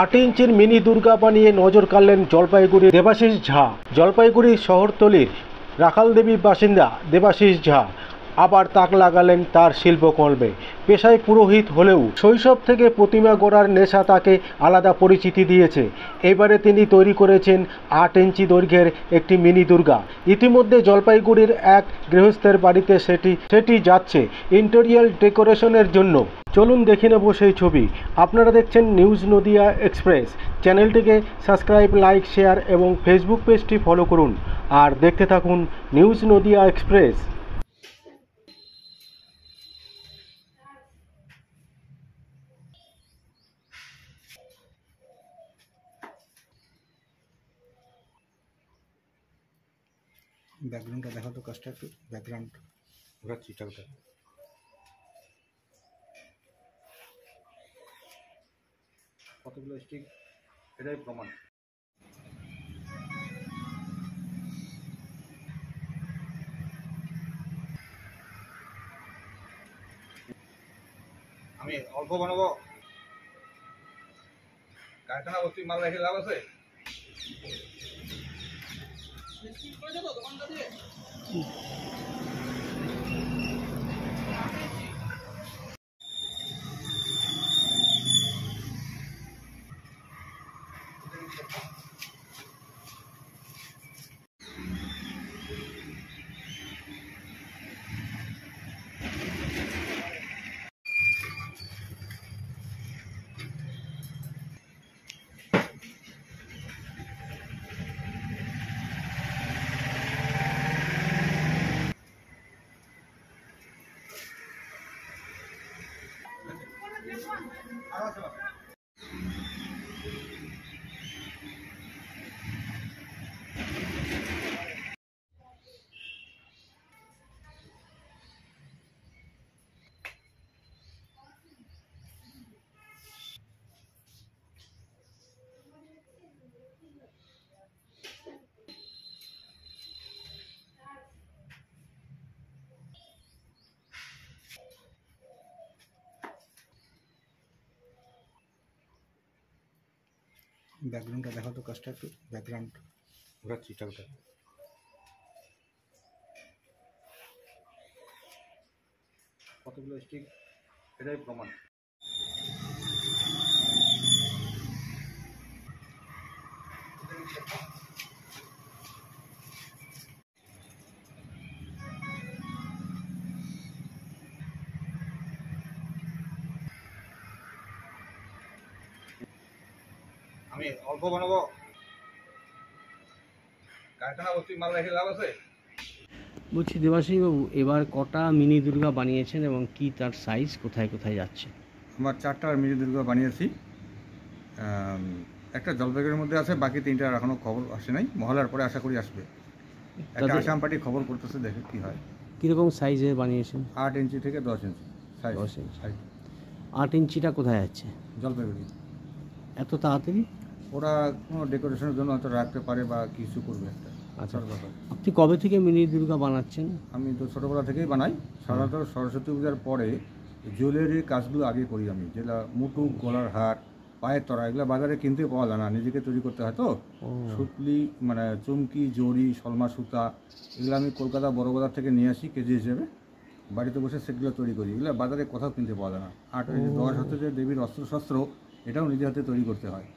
8 ইঞ্চির মিনি দুর্গা বানিয়ে নজর কাড়লেন জলপাইগুড়ির দেবাশিস ঝা। জলপাইগুড়ি শহরতলির রাখালদেবীর বাসিন্দা দেবাশিস ঝা আবার তাক লাগালেন তার শিল্পকর্মে। পেশায় পুরোহিত হলেও শৈশব থেকে প্রতিমা গড়ার নেশা তাকে আলাদা পরিচিতি দিয়েছে। এবারে তিনি তৈরি করেছেন 8 ইঞ্চি দৈর্ঘ্যের একটি মিনি দুর্গা। ইতিমধ্যে জলপাইগুড়ির এক গৃহস্থের বাড়িতে সেটি যাচ্ছে ইন্টেরিয়র ডেকোরেশনের জন্য। চলুন দেখে নেব সেই ছবি। আপনারা দেখছেন নিউজ নদিয়া এক্সপ্রেস। চ্যানেলটিকে সাবস্ক্রাইব, লাইক, শেয়ার এবং ফেসবুক পেজটি ফলো করুন আর দেখতে থাকুন নিউজ নদিয়া এক্সপ্রেস। ব্যাকগ্রাউন্ডটা দেখো তো, কাজটা একটু ব্যাকগ্রাউন্ড ঘোরাচ্ছি টাকটা। কতগুলো স্টিক, এটাই প্রমাণ। আমি অল্প বানাবো, কারখানা ভর্তি মাল রেখে লাভ আছে। ব্যাকগ্রাউন্ডটা দেখো তো, কাজটা একটু ব্যাকগ্রাউন্ড ঘোরাচ্ছি টাকটা। কতগুলো স্টিক, এটাই প্রমাণ। আমি অল্প বানাবো, কারখানা ভর্তি মাল রেখে লাভ আছে। বলছি দেবাশিস বাবু, এবার কটা মিনি দুর্গা বানিয়েছেন এবং কি তার সাইজ, কোথায় কোথায় যাচ্ছে? আমার 4টা মিনি দুর্গা বানিয়েছি। একটা জলপাইগুড়ির মধ্যে আছে, বাকি 3টার এখনো খবর আসে নাই। মহলার পরে আশা করি আসবে। একটা আসাম পার্টি খবর করতেছে, দেখে কি হয়। কীরকম সাইজে বানিয়েছেন? 8 ইঞ্চি থেকে 10 ইঞ্চি সাইজ। 10 ইঞ্চি। 8 8 ইঞ্চিটা কোথায় যাচ্ছে জলপাইগুড়ি। এত তাড়াতাড়ি? ওরা কোনো ডেকোরেশনের জন্য হয়তো রাখতে পারে বা কিছু করবে একটা। আচ্ছা, ব্যাপার। আপনি কবে থেকে মিনি দুর্গা বানাচ্ছেন? আমি তো ছোটোবেলা থেকেই বানাই। সাধারণত সরস্বতী পূজার পরে জুয়েলারির কাজগুলো আগে করি আমি, যেটা মুটুক, গলার হার, পায়ের তরা, এগুলো বাজারে কিনতে পাওয়া যায় না, নিজেকে তৈরি করতে হয়। তো সুতলি মানে চুমকি, জড়ি, শলমা সুতা, এগুলো আমি কলকাতা বড় বাজার থেকে নিয়ে আসি কেজি হিসেবে, বাড়িতে বসে সেগুলো তৈরি করি। এগুলো বাজারে কোথাও কিনতে পাওয়া যায় না। আর 10 হচ্ছে যে দেবীর অস্ত্রশস্ত্র, এটাও নিজে হাতে তৈরি করতে হয়।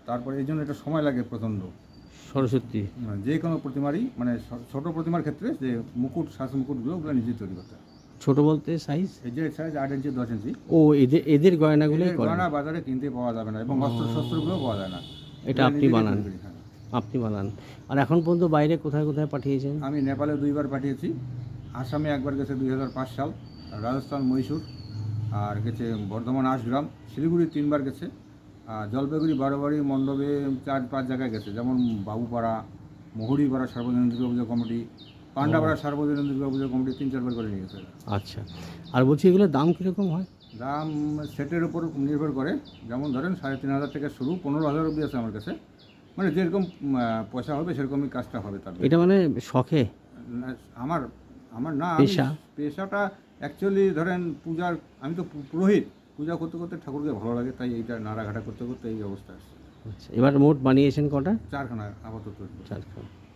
তারপরে এই জন্য এটা সময় লাগে প্রচণ্ড। সরস্বতী যে কোনো প্রতিমারই, মানে ছোট প্রতিমার ক্ষেত্রে যে মুকুট, শ্বাস মুকুটগুলো, ওগুলো নিজে তৈরি করতে হয়। ছোট বলতে সাইজ? এই যে সাইজ 8 ইঞ্চি 10 ইঞ্চি। ও, এদের গয়নাগুলোই করেন? গয়না বাজারে কিনতে পাওয়া যাবে না এবং অস্ত্রশস্ত্রগুলো পাওয়া যায় না। এটা আপনি বানান? আপনি বানান। আর এখন পর্যন্ত বাইরে কোথায় কোথায় পাঠিয়েছেন? আমি নেপালে 2বার পাঠিয়েছি, আসামে একবার গেছে 2005 সাল, রাজস্থান মহীশূর, আর গেছে বর্ধমান আশগ্রাম, শিলিগুড়ি 3বার গেছে, আর জলপাইগুড়ি, বারোবাড়ি, মণ্ডপে 4-5 জায়গায় গেছে, যেমন বাবুপাড়া, মহুরিপাড়া সার্বজনীন দুর্গা পুজো কমিটি, পান্ডাপাড়া সার্বজনীন দুর্গা পুজো কমিটি 3-4বার করে নিয়ে গেছে। আচ্ছা, আর বলছি এগুলোর দাম কীরকম হয়? দাম সেটের উপর নির্ভর করে, যেমন ধরেন 3,500 থেকে শুরু, 15,000 অবধি আছে আমার কাছে। মানে যেরকম পয়সা হবে সেরকমই কাজটা হবে। তার এটা মানে শখে? আমার না, পেশা? পেশাটা অ্যাকচুয়ালি ধরেন পূজার, আমি তো পুরোহিত, পূজা করতে করতে ঠাকুরকে ভালো লাগে, তাই এইটা নাড়াঘাটা করতে করতে এই অবস্থা আসছে। আচ্ছা, এবার মোট বানিয়েছেন কটা? 4খানা আপাতত। 4খানা।